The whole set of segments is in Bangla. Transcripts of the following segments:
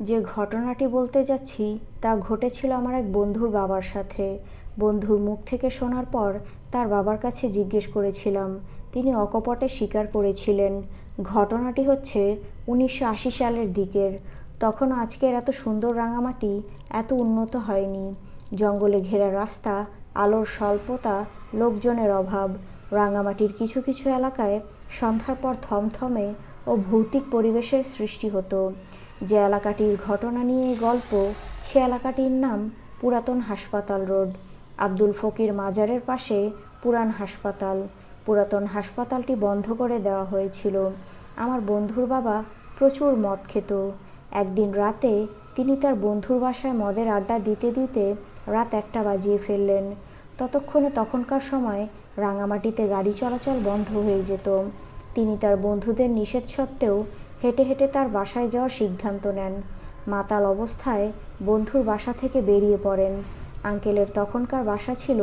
যে ঘটনাটি বলতে যাচ্ছি তা ঘটেছিল আমার এক বন্ধুর বাবার সাথে। বন্ধুর মুখ থেকে শোনার পর তার বাবার কাছে জিজ্ঞেস করেছিলাম। তিনি অকপটে স্বীকার করেছিলেন। ঘটনাটি হচ্ছে 1980 সালের দিকের। তখন আজকের এত সুন্দর রাঙামাটি এত উন্নত হয়নি। জঙ্গলে ঘেরা রাস্তা, আলোর স্বল্পতা, লোকজনের অভাব। রাঙামাটির কিছু কিছু এলাকায় সন্ধ্যার পর থমথমে ও ভৌতিক পরিবেশের সৃষ্টি হতো। যে এলাকাটির ঘটনা নিয়ে গল্প, সে এলাকাটির নাম পুরাতন হাসপাতাল রোড। আব্দুল ফকির মাজারের পাশে পুরান হাসপাতাল। পুরাতন হাসপাতালটি বন্ধ করে দেওয়া হয়েছিল। আমার বন্ধুর বাবা প্রচুর মদ খেত। একদিন রাতে তিনি তার বন্ধুর বাসায় মদের আড্ডা দিতে দিতে রাত 1টা বাজিয়ে ফেললেন। ততক্ষণে তখনকার সময় রাঙামাটিতে গাড়ি চলাচল বন্ধ হয়ে যেত। তিনি তার বন্ধুদের নিষেধ সত্ত্বেও হেঁটে হেঁটে তার বাসায় যাওয়ার সিদ্ধান্ত নেন। মাতাল অবস্থায় বন্ধুর বাসা থেকে বেরিয়ে পড়েন। আঙ্কেলের তখনকার বাসা ছিল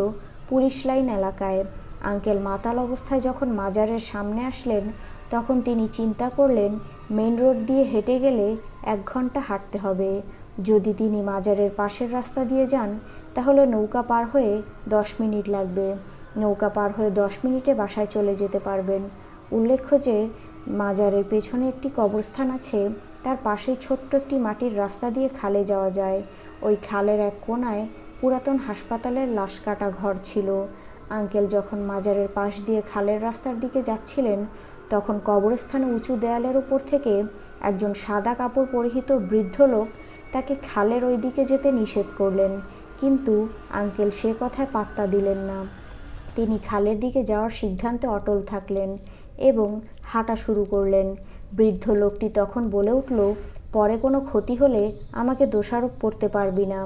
পুলিশ লাইন এলাকায়। আঙ্কেল মাতাল অবস্থায় যখন মাজারের সামনে আসলেন, তখন তিনি চিন্তা করলেন মেইন রোড দিয়ে হেঁটে গেলে 1 ঘন্টা হাঁটতে হবে। যদি তিনি মাজারের পাশের রাস্তা দিয়ে যান, তাহলে নৌকা পার হয়ে 10 মিনিট লাগবে। নৌকা পার হয়ে 10 মিনিটে বাসায় চলে যেতে পারবেন। উল্লেখ্য যে মাজারের পেছনে একটি কবরস্থান আছে, তার পাশেই ছোট্ট একটি মাটির রাস্তা দিয়ে খালে যাওয়া যায়। ওই খালের এক কোণায় পুরাতন হাসপাতালের লাশ কাটা ঘর ছিল। আঙ্কেল যখন মাজারের পাশ দিয়ে খালের রাস্তার দিকে যাচ্ছিলেন, তখন কবরস্থানে উঁচু দেয়ালের উপর থেকে একজন সাদা কাপড় পরিহিত বৃদ্ধ লোক তাকে খালের ওই দিকে যেতে নিষেধ করলেন। কিন্তু আঙ্কেল সে কথায় পাত্তা দিলেন না। তিনি খালের দিকে যাওয়ার সিদ্ধান্তে অটল থাকলেন এবং হাঁটা শুরু করলেন। বৃদ্ধ লোকটি তখন বলে উঠল, পরে কোনো ক্ষতি হলে আমাকে দোষারোপ করতে পারবি না,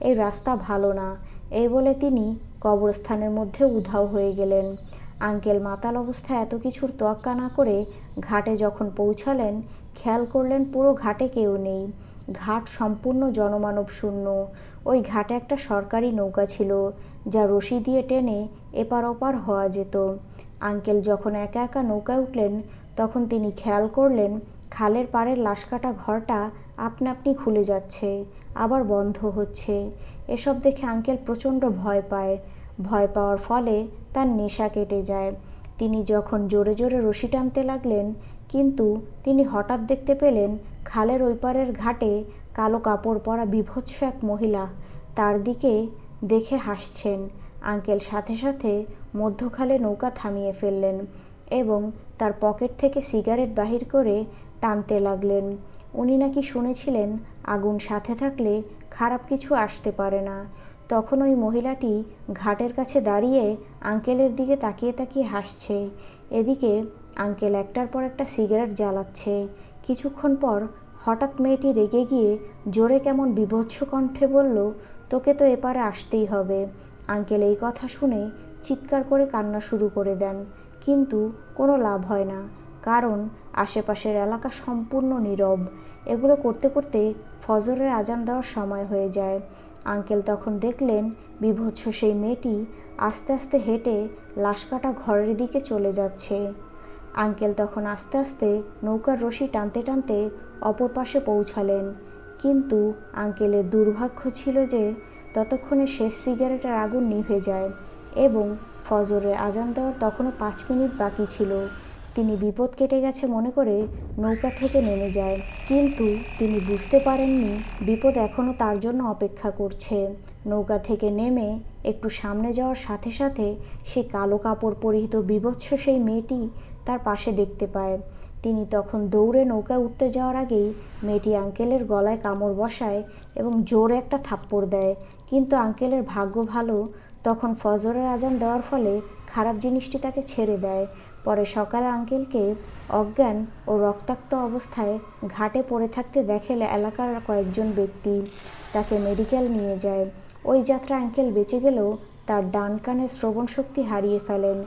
এই রাস্তা ভালো না। এই বলে তিনি কবরস্থানের মধ্যে উধাও হয়ে গেলেন। আঙ্কেল মাতাল অবস্থায় এত কিছুর তোয়াক্কা না করে ঘাটে যখন পৌঁছালেন, খেয়াল করলেন পুরো ঘাটে কেউ নেই। ঘাট সম্পূর্ণ জনমানব শূন্য। ওই ঘাটে একটা সরকারি নৌকা ছিল, যা রশি দিয়ে টেনে এপার ওপার হওয়া যেত। আঙ্কেল যখন একা একা নৌকায় উঠলেন, তখন তিনি খেয়াল করলেন খালের পাড়ের লাশ কাটা ঘরটা আপনা আপনি খুলে যাচ্ছে, আবার বন্ধ হচ্ছে। এসব দেখে আঙ্কেল প্রচণ্ড ভয় পায়। ভয় পাওয়ার ফলে তার নেশা কেটে যায়। তিনি যখন জোরে জোরে রশি টানতে লাগলেন, কিন্তু তিনি হঠাৎ দেখতে পেলেন খালের ওই পারের ঘাটে কালো কাপড় পরা বীভৎস এক মহিলা তার দিকে দেখে হাসছেন। আঙ্কেল সাথে সাথে মধ্যখালে নৌকা থামিয়ে ফেললেন এবং তার পকেট থেকে সিগারেট বাহির করে টানতে লাগলেন। উনি নাকি শুনেছিলেন আগুন সাথে থাকলে খারাপ কিছু আসতে পারে না। তখন ওই মহিলাটি ঘাটের কাছে দাঁড়িয়ে আঙ্কেলের দিকে তাকিয়ে তাকিয়ে হাসছে। এদিকে আঙ্কেল একটার পর একটা সিগারেট জ্বালাচ্ছে। কিছুক্ষণ পর হঠাৎ মেয়েটি রেগে গিয়ে জোরে কেমন বীভৎস কণ্ঠে বলল, তোকে তো এপারে আসতেই হবে। আঙ্কেল এই কথা শুনে চিৎকার করে কান্না শুরু করে দেন, কিন্তু কোনো লাভ হয় না, কারণ আশেপাশের এলাকা সম্পূর্ণ নীরব। এগুলো করতে করতে ফজরের আজান দেওয়ার সময় হয়ে যায়। আঙ্কেল তখন দেখলেন বীভৎস সেই মেয়েটি আস্তে আস্তে হেঁটে লাশ কাটা ঘরের দিকে চলে যাচ্ছে। আঙ্কেল তখন আস্তে আস্তে নৌকার রশি টানতে টানতে অপর পাশে পৌঁছালেন। কিন্তু আঙ্কেলের দুর্ভাগ্য ছিল যে ততক্ষণে শেষ সিগারেটের আগুন নিভে যায় এবং ফজরের আজান দেওয়ার তখনও 5 মিনিট বাকি ছিল। তিনি বিপদ কেটে গেছে মনে করে নৌকা থেকে নেমে যায়, কিন্তু তিনি বুঝতে পারেননি বিপদ এখনও তার জন্য অপেক্ষা করছে। নৌকা থেকে নেমে একটু সামনে যাওয়ার সাথে সাথে সেই কালো কাপড় পরিহিত বীভৎস সেই মেয়েটি তার পাশে দেখতে পায়। তিনি তখন দৌড়ে নৌকায় উঠতে যাওয়ার আগেই মেয়েটি আঙ্কেলের গলায় কামড় বসায় এবং জোরে একটা থাপ্পড় দেয়। কিন্তু আঙ্কেলের ভাগ্য ভালো, তখন ফজরের আজান দেওয়ার ফলে খারাপ জিনিসটি তাকে ছেড়ে দেয়। পরে সকালে আঙ্কেলকে অজ্ঞান ও রক্তাক্ত অবস্থায় ঘাটে পড়ে থাকতে দেখে এলাকার কয়েকজন ব্যক্তি। তাকে মেডিকেল নিয়ে যায়। ওই যাত্রা আঙ্কেল বেঁচে গেলেও তার ডান কানের শ্রবণ শক্তি হারিয়ে ফেলেন।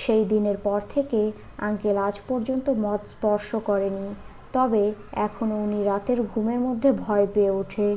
সেই দিনের পর থেকে আঙ্কেল আজ পর্যন্ত মদ স্পর্শ করেনি, তবে এখনও উনি রাতের ঘুমের মধ্যে ভয় পেয়ে ওঠে।